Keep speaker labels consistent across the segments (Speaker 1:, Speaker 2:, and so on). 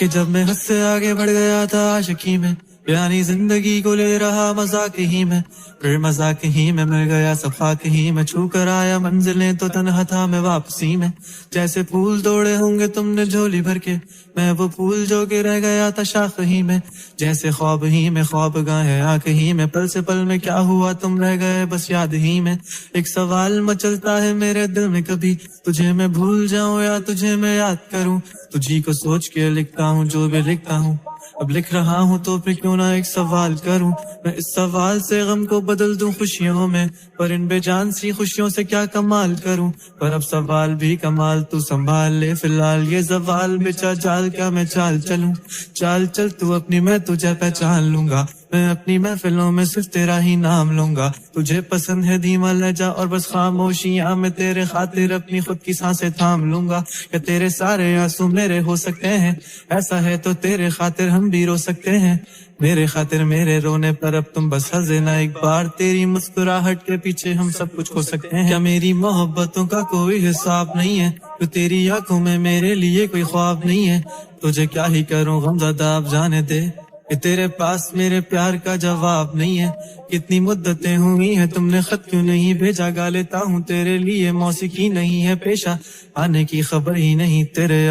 Speaker 1: کہ جب میں حد سے آگے بڑھ گیا تھا عاشقی میں، یعنی زندگی کو لے رہا مذاق ہی میں، پھر مذاق ہی میں مل گیا صفاق ہی میں، چھو کر آیا منزلیں تو تنہا تھا میں واپسی میں، جیسے پھول توڑے ہوں گے تم نے جھولی بھر کے، میں وہ پھول جو کہ رہ گیا تھا شاخ ہی میں، جیسے خواب ہی میں خواب گاہ آنکھ ہی میں، پل سے پل میں کیا ہوا تم رہ گئے بس یاد ہی میں، ایک سوال مچلتا ہے میرے دل میں کبھی، تجھے میں بھول جاؤں یا تجھے میں یاد کروں، تجھی کو سوچ کے لکھتا ہوں جو بھی لکھتا ہوں، اب لکھ رہا ہوں تو پھر کیوں نہ ایک سوال کروں، میں اس سوال سے غم کو بدل دوں خوشیوں میں، پر ان بے جان سی خوشیوں سے کیا کمال کروں، پر اب سوال بھی کمال تو سنبھال لے، فی الحال یہ زوال بچا جال کیا میں چال چلوں، چال چل تو اپنی میں تجھے پہچان لوں گا، میں اپنی محفلوں میں صرف تیرا ہی نام لوں گا، تجھے پسند ہے دھیما لہجہ اور بس خاموشیاں، میں تیرے خاطر اپنی خود کی سانسیں تھام لوں گا، کہ تیرے سارے آنسو میرے ہو سکتے ہیں، ایسا ہے تو تیرے خاطر ہم بھی رو سکتے ہیں، میرے خاطر میرے رونے پر اب تم بس ہنس دینا ایک بار، تیری مسکراہٹ کے پیچھے ہم سب کچھ ہو سکتے ہیں، کیا میری محبتوں کا کوئی حساب نہیں ہے، تو تیری آنکھوں میں میرے لیے کوئی خواب نہیں ہے، تجھے کیا ہی کروں غمزدہ اب جانے دے، کہ تیرے پاس میرے پیار کا جواب نہیں ہے، کتنی مدتیں ہوئی ہیں تم نے خط کیوں نہیں بھیجا، گا لیتا ہوں تیرے لیے موسیقی نہیں ہے پیشہ، آنے کی خبر ہی نہیں تیرے،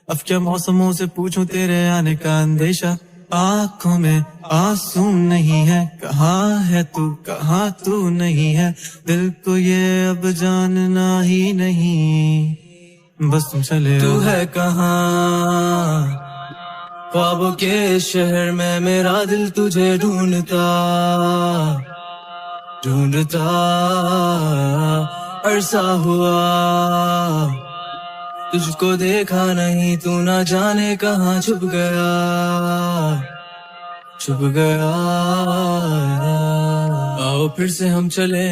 Speaker 1: اب کیا موسموں سے پوچھوں تیرے آنے کا اندیشہ، آنکھوں میں آنسو نہیں ہے، کہاں تو نہیں ہے، دل کو یہ اب جاننا ہی نہیں، بس تم چلے تو ہے کہاں، خوابوں کے شہر میں میرا دل تجھے ڈھونڈتا عرصہ ہوا، تجھ کو دیکھا نہیں تو نہ جانے کہاں چھپ گیا، آؤ پھر سے ہم چلے،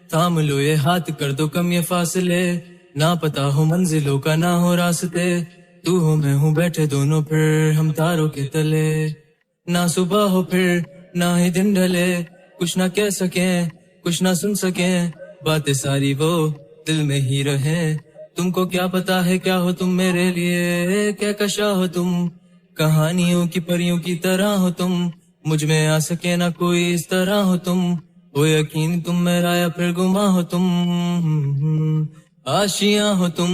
Speaker 1: تھام لو یہ ہاتھ کر دو کم یہ فاصلے، نہ پتا ہو منزلوں کا نہ ہو راستے، تو ہو میں ہوں بیٹھے دونوں پھر ہم تاروں کے تلے، نہ صبح ہو پھر نہ ہی دن ڈھلے، کچھ نہ کہہ سکیں کچھ نہ سن سکیں، باتیں ساری وہ دل میں ہی رہیں، تم کو کیا پتا ہے کیا ہو تم میرے لیے، کیا کشا ہو تم، کہانیوں کی پریوں کی طرح ہو تم، مجھ میں آ سکے نہ کوئی اس طرح ہو تم، ہو یقین تم میرا یا پھر گما ہو تم، آشیاں ہو تم،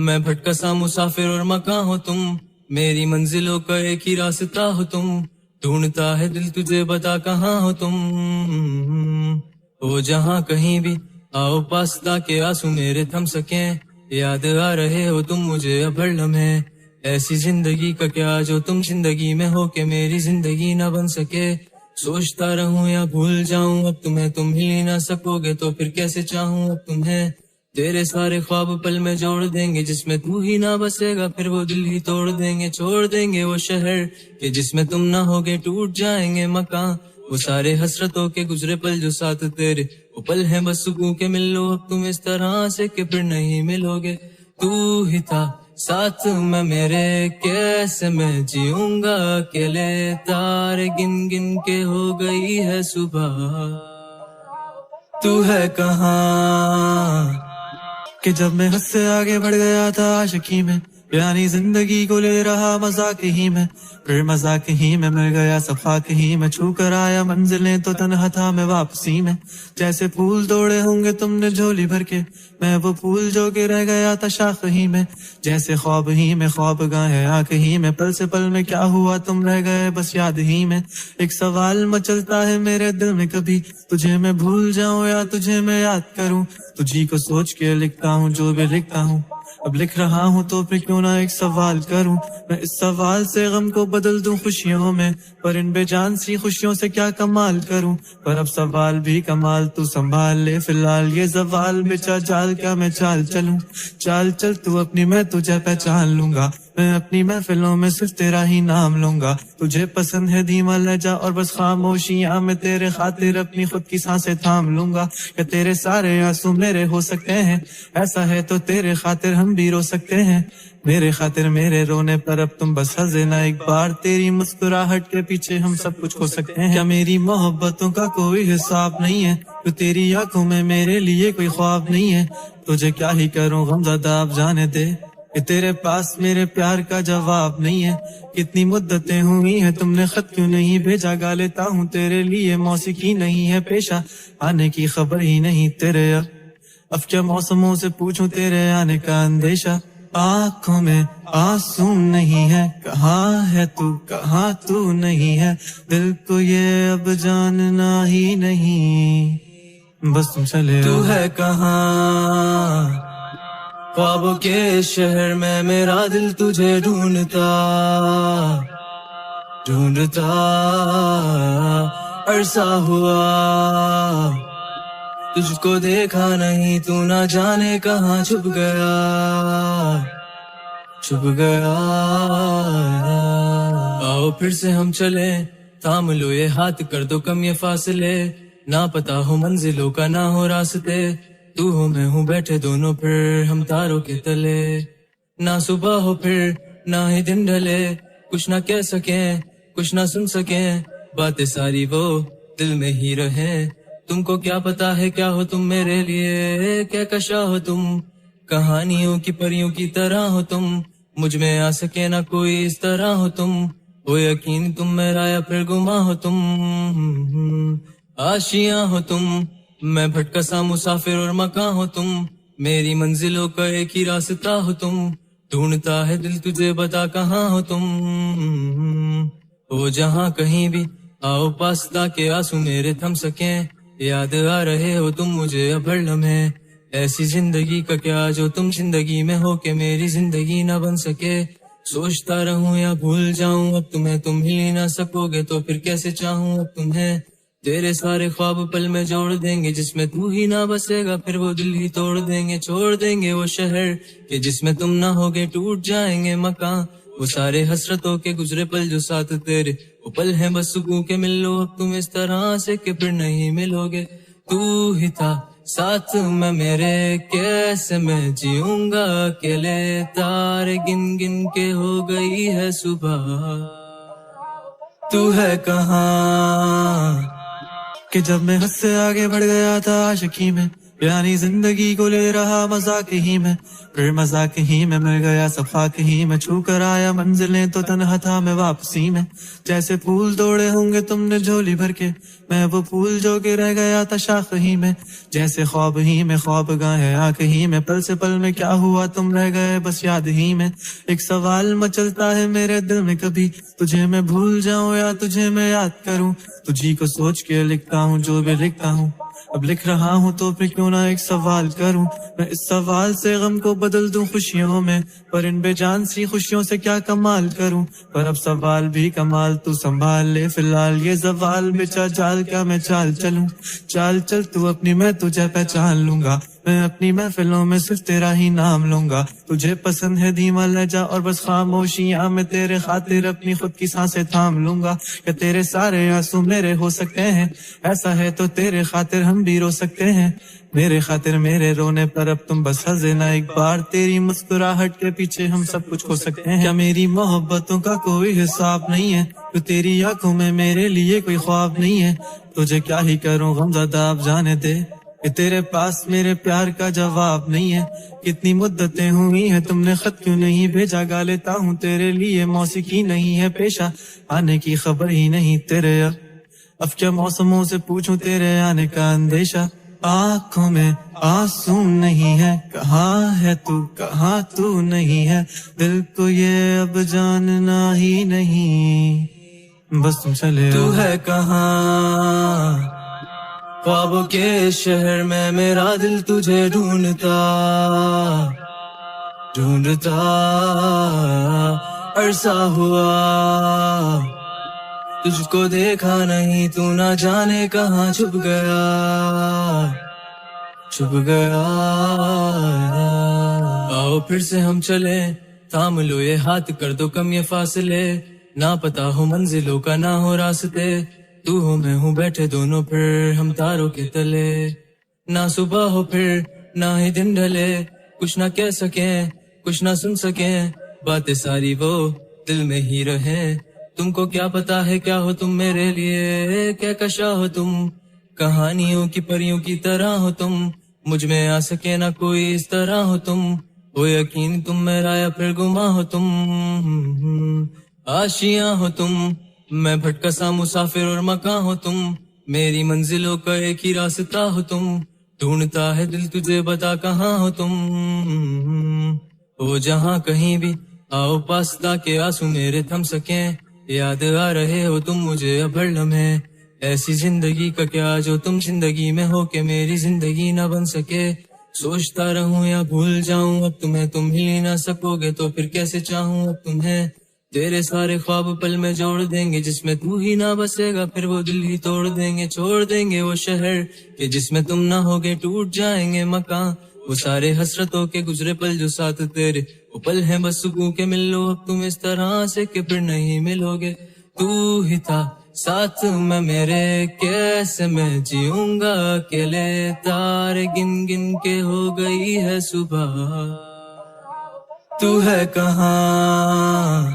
Speaker 1: میں بھٹکا سا مسافر اور مکاں ہو تم، میری منزلوں کا ایک ہی راستہ ہو تم، ڈھونڈتا ہے دل تجھے بتا کہاں ہو تم، ہو جہاں کہیں بھی آؤ پاس تاکہ آنسو میرے تھم سکیں، یاد آ رہے ہو تم مجھے اب ہر لمحے، ایسی زندگی کا کیا جو تم زندگی میں ہو کہ میری زندگی نہ بن سکے، سوچتا رہوں یا بھول جاؤں اب تمہیں، تم ہی نہ سکو گے تو پھر کیسے چاہوں اب تمہیں، تیرے سارے خواب پل میں جوڑ دیں گے، جس میں تو ہی نہ بسے گا پھر وہ دل ہی توڑ دیں گے، چھوڑ دیں گے وہ شہر کہ جس میں تم نہ ہوگے، ٹوٹ جائیں گے مکان وہ سارے حسرتوں کے گزرے پل جو ساتھ تیرے، وہ پل ہیں بس سکون کے مل لو اب تم اس طرح سے کہ پھر نہیں ملو گے، تو ہی تھا ساتھ میں میرے، کیسے میں جیوں گا اکیلے، تارے گن گن کے ہو گئی ہے صبح، تو ہے کہاں، کہ جب میں حد سے آگے بڑھ گیا تھا عاشقی میں، یعنی زندگی کو لے رہا مذاق ہی میں، پھر مذاق ہی میں مل گیا صفاق ہی میں، چھو کر آیا منزلیں تو تنہا تھا میں واپسی میں، جیسے پھول توڑے ہوں گے تم نے جھولی بھر کے، میں وہ پھول جو کہ رہ گیا تھا شاخ ہی میں، جیسے خواب ہی میں خواب گاہ آنکھ ہی میں، پل سے پل میں کیا ہوا تم رہ گئے بس یاد ہی میں، ایک سوال مچلتا ہے میرے دل میں کبھی، تجھے میں بھول جاؤں یا تجھے میں یاد کروں، تجھی کو سوچ کے لکھتا ہوں جو بھی لکھتا ہوں، اب لکھ رہا ہوں تو پھر کیوں نہ ایک سوال کروں، میں اس سوال سے غم کو بدل دوں خوشیوں میں، پر ان بے جان سی خوشیوں سے کیا کمال کروں، پر اب سوال بھی کمال تو سنبھال لے، فی الحال یہ زوال بچا جال کیا میں چال چلوں، چال چل تو اپنی میں تجھے پہچان لوں گا، میں اپنی محفلوں میں صرف تیرا ہی نام لوں گا، تجھے پسند ہے دھیما لہجہ اور بس خاموشیاں، میں تیرے خاطر اپنی خود کی سانسیں تھام لوں گا، کہ تیرے سارے آنسو میرے ہو سکتے ہیں، ایسا ہے تو تیرے خاطر ہم بھی رو سکتے ہیں، میرے خاطر میرے رونے پر اب تم بس ہنس دینا ایک بار، تیری مسکراہٹ کے پیچھے ہم سب کچھ ہو سکتے ہیں، کیا میری محبتوں کا کوئی حساب نہیں ہے، تو تیری آنکھوں میں میرے لیے کوئی خواب نہیں ہے، تجھے کیا ہی کروں غمزدہ اب جانے دے،
Speaker 2: کہ تیرے پاس میرے پیار کا جواب نہیں ہے. کتنی مدتیں ہوئی ہیں تم نے خط کیوں نہیں بھیجا, گا لیتا ہوں تیرے لیے موسیقی نہیں ہے پیشہ, آنے کی خبر ہی نہیں تیرے. اب کیا موسموں سے پوچھوں تیرے آنے کا اندیشہ, آنکھوں میں آنسو نہیں ہے, کہاں ہے تو کہاں تو نہیں ہے, دل کو یہ اب جاننا ہی نہیں, بس تم چلے
Speaker 1: تو ہے کہاں خوابوں کے شہر میں, میرا دل تجھے ڈھونڈتا ڈھونڈتا عرصہ ہوا, تجھ کو دیکھا نہیں تو نہ جانے کہاں چھپ گیا چھپ گیا. آؤ پھر سے ہم چلے, تھام لو یہ ہاتھ, کر دو کم یہ فاصلے, نہ پتا ہو منزلوں کا نہ ہو راستے, تو ہو میں ہوں بیٹھے دونوں پھر ہم تاروں کے تلے. نہ صبح ہو پھر نہ ہی دن ڈھلے, کچھ نہ کہہ سکیں کچھ نہ سن سکیں, باتیں ساری وہ دل میں ہی رہیں. تم کو کیا پتا ہے کیا ہو تم میرے لیے, کیا کشا ہو تم, کہانیوں کی پریوں کی طرح ہو تم, مجھ میں آ سکے نہ کوئی اس طرح ہو تم, ہو یقین تم میرا یا پھر گما ہو تم, آشیاں ہو تم, میں بھٹکا سا مسافر اور مکاں ہو تم, میری منزلوں کا ایک ہی راستہ ہو تم, ڈھونڈتا ہے دل تجھے بتا کہاں ہو تم, ہو جہاں کہیں بھی آؤ پاس تاکہ آنسو میرے تھم سکیں, یاد آ رہے ہو تم مجھے اب ہر لمحے, ایسی زندگی کا کیا جو تم زندگی میں ہو کہ میری زندگی نہ بن سکے, سوچتا رہوں یا بھول جاؤں اب تمہیں, تم ہی نہ سکو گے تو پھر کیسے چاہوں اب تمہیں, تیرے سارے خواب پل میں جوڑ دیں گے, جس میں تو ہی نہ بسے گا پھر وہ دل ہی توڑ دیں گے, چھوڑ دیں گے وہ شہر کہ جس میں تم نہ ہوگے, ٹوٹ جائیں گے مکان وہ سارے حسرتوں کے گزرے پل جو ساتھ تیرے, وہ پل ہیں بس سکون کے مل لو اب تم اس طرح سے کہ پھر نہیں ملو گے, تو ہی تھا ساتھ میں میرے, کیسے میں جیوں گا اکیلے, تارے گن گن کے ہو گئی ہے صبح, تو ہے کہاں.
Speaker 2: کہ جب میں حد سے آگے بڑھ گیا تھا عاشقی میں, یعنی زندگی کو لے رہا مذاق ہی میں, پھر مذاق ہی میں مل گیا سب خاک ہی میں, چھو کر آیا منزلیں تو تنہا تھا میں واپسی میں, جیسے پھول توڑے ہوں گے تم نے جھولی بھر کے, میں وہ پھول جو کہ رہ گیا تھا شاخ ہی میں, جیسے خواب ہی میں خواب گاہ آنکھ ہی میں, پل سے پل میں کیا ہوا تم رہ گئے بس یاد ہی میں. ایک سوال مچلتا ہے میرے دل میں, کبھی تجھے میں بھول جاؤں یا تجھے میں یاد کروں, تجھی کو سوچ کے لکھتا ہوں جو بھی لکھتا ہوں, اب لکھ رہا ہوں تو پھر کیوں نہ ایک سوال کروں, میں اس سوال سے غم کو بدل دوں خوشیوں میں, پر ان بے جان سی خوشیوں سے کیا کمال کروں, پر اب سوال بھی کمال تو سنبھال لے, فی الحال یہ زوال بچا جال کیا میں چال چلوں, چال چل تو اپنی میں تجھے پہچان لوں گا, میں اپنی محفلوں میں صرف تیرا ہی نام لوں گا, تجھے پسند ہے دھیما لہجہ اور بس خاموشیاں, میں تیرے خاطر اپنی خود کی سانسیں تھام لوں گا, کہ تیرے سارے آنسو میرے ہو سکتے ہیں, ایسا ہے تو تیرے خاطر ہم بھی رو سکتے ہیں, میرے خاطر میرے رونے پر اب تم بس ہنس دینا ایک بار, تیری مسکراہٹ کے پیچھے ہم سب کچھ کھو سکتے ہیں, کیا میری محبتوں کا کوئی حساب نہیں ہے, تو تیری آنکھوں میں میرے لیے کوئی خواب نہیں ہے, تجھے کیا ہی کروں غمزدہ اب جانے دے, کہ تیرے پاس میرے پیار کا جواب نہیں ہے, کتنی مدتیں ہوئی ہیں تم نے خط کیوں نہیں بھیجا, گا لیتا ہوں تیرے لیے موسیقی نہیں ہے پیشہ, آنے کی خبر ہی نہیں تیرے. اب کیا موسموں سے پوچھوں تیرے آنے کا اندیشہ, آنکھوں میں آنسو نہیں ہے, کہاں ہے تو کہاں تو نہیں ہے, دل کو یہ اب جاننا ہی نہیں, بس تم چلے
Speaker 1: تو ہے کہاں خوابوں کے شہر میں, میرا دل تجھے ڈھونڈتا ڈھونڈتا عرصہ ہوا, تجھ کو دیکھا نہیں تو نہ جانے کہاں چھپ گیا چھپ گیا. آؤ پھر سے ہم چلے, تھام لو یہ ہاتھ, کر دو کم یہ فاصلے, نہ پتا ہو منزلوں کا نہ ہو راستے, تو ہو میں ہوں بیٹھے دونوں پھر ہم تاروں کے تلے. نہ صبح ہو پھر نہ ہی دن ڈھلے, کچھ نہ کہہ سکیں کچھ نہ سن سکیں, باتیں ساری وہ دل میں ہی رہیں. تم کو کیا پتا ہے کیا ہو تم میرے لیے, کیا کشا ہو تم, کہانیوں کی پریوں کی طرح ہو تم, مجھ میں آ سکے نہ کوئی اس طرح ہو تم, ہو یقین تم میرا یا پھر گما ہو تم، آشیاں ہو تم، میں بھٹکا سا مسافر اور مکاں ہو تم، میری منزلوں کا ایک ہی راستہ ہو تم، ڈھونڈتا ہے دل تجھے بتا کہاں ہو تم، ہو جہاں کہیں بھی آؤ پاس تاکہ آنسو میرے تھم سکیں، یاد آ رہے ہو تم مجھے اب ہر لمحے، ایسی زندگی کا کیا جو تم زندگی میں ہو کہ میری زندگی نہ بن سکے، سوچتا رہوں یا بھول جاؤں اب تمہیں، تم ہی نہ سکو گے تو پھر کیسے چاہوں اب تمہیں، تیرے سارے خواب پل میں جوڑ دیں گے، جس میں تو ہی نہ بسے گا پھر وہ دل ہی توڑ دیں گے، چھوڑ دیں گے وہ شہر کہ جس میں تم نہ ہوگے، ٹوٹ جائیں گے مکان وہ سارے حسرتوں کے گزرے پل جو ساتھ تیرے، وہ پل ہیں بس سکون کے مل لو اب تم اس طرح سے کہ پھر نہیں ملو گے، تو ہی تھا ساتھ میں میرے، کیسے میں جیوں گا اکیلے، تارے گن گن کے ہو گئی ہے صبح، تو ہے کہاں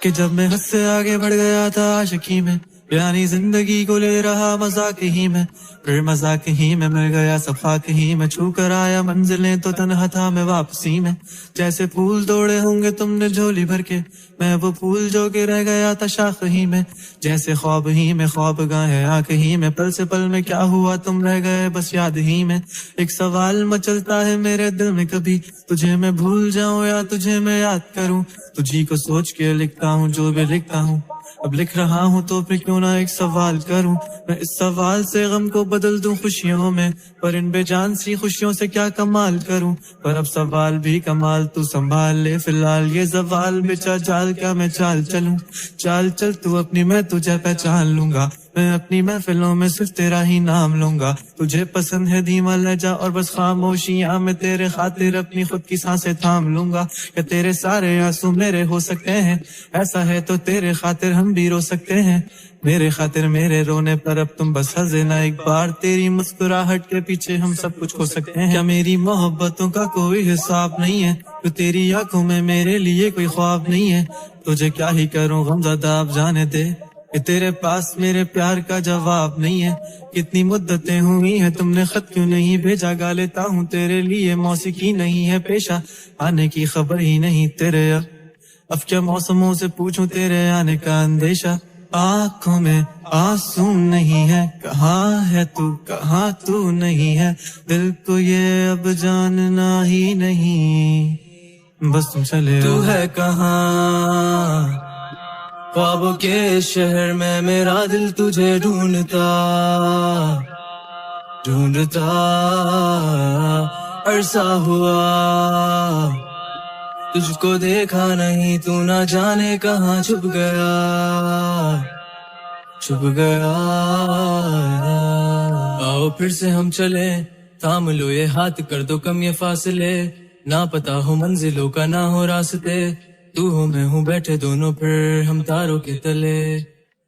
Speaker 2: کہ جب میں حد سے آگے بڑھ گیا تھا عاشقی میں، یعنی زندگی کو لے رہا مذاق ہی میں، پھر مذاق ہی میں مل گیا صفاق ہی میں، چھو کر آیا منزلیں تو تنہا تھا میں واپسی میں، جیسے پھول توڑے ہوں گے تم نے جھولی بھر کے، میں وہ پھول جو کہ رہ گیا تھا شاخ ہی میں، جیسے خواب ہی میں خواب گاہ آنکھ ہی میں، پل سے پل میں کیا ہوا تم رہ گئے بس یاد ہی میں، ایک سوال مچلتا ہے میرے دل میں، کبھی تجھے میں بھول جاؤں یا تجھے میں یاد کروں، تجھی کو سوچ کے لکھتا ہوں جو بھی لکھتا ہوں، اب لکھ رہا ہوں تو پھر کیوں نہ ایک سوال کروں، میں اس سوال سے غم کو بدل دوں خوشیوں میں، پر ان بے جان سی خوشیوں سے کیا کمال کروں، پر اب سوال بھی کمال تو سنبھال لے فی الحال، یہ زوال بچا جال کیا میں چال چلوں، چال چل تو اپنی میں تجھے پہچان لوں گا، میں اپنی محفلوں میں صرف تیرا ہی نام لوں گا، تجھے پسند ہے دھیما لہجہ اور بس خاموشیاں، میں تیرے خاطر اپنی خود کی سانسیں تھام لوں گا، کہ تیرے سارے آنسو میرے ہو سکتے ہیں، ایسا ہے تو تیرے خاطر ہم بھی رو سکتے ہیں، میرے خاطر میرے رونے پر اب تم بس ہنسے نا ایک بار، تیری مسکراہٹ کے پیچھے ہم سب کچھ کھو سکتے ہیں، کیا میری محبتوں کا کوئی حساب نہیں ہے، تو تیری آنکھوں میں میرے لیے کوئی خواب نہیں ہے، تجھے کیا ہی کروں غمزدہ اب جانے دے، کہ تیرے پاس میرے پیار کا جواب نہیں ہے، کتنی مدتیں ہوئی ہیں تم نے خط کیوں نہیں بھیجا، گا لیتا ہوں تیرے لیے موسیقی نہیں ہے پیشہ، آنے کی خبر ہی نہیں تیرے، اب کیا موسموں سے پوچھوں تیرے آنے کا اندیشہ، آنکھوں میں آنسو نہیں ہے، کہاں ہے تو کہاں تو نہیں ہے، دل کو یہ اب جاننا ہی نہیں، بس تم چلے
Speaker 1: تو ہے کہاں، خوابوں کے شہر میں میرا دل تجھے ڈھونڈتا ڈھونڈتا عرصہ ہوا، تجھ کو دیکھا نہیں تو نہ جانے کہاں چھپ گیا چھپ گیا، آؤ پھر سے ہم چلے، تھام لو یہ ہاتھ کر دو کم یہ فاصلے، نہ پتا ہو منزلوں کا نہ ہو راستے، تو ہو میں ہوں بیٹھے دونوں پھر ہم تاروں کے تلے،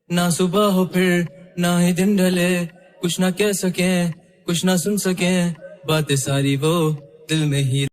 Speaker 1: نہ صبح ہو پھر نہ ہی دن ڈھلے، کچھ نہ کہہ سکیں کچھ نہ سن سکیں، باتیں ساری وہ دل میں ہی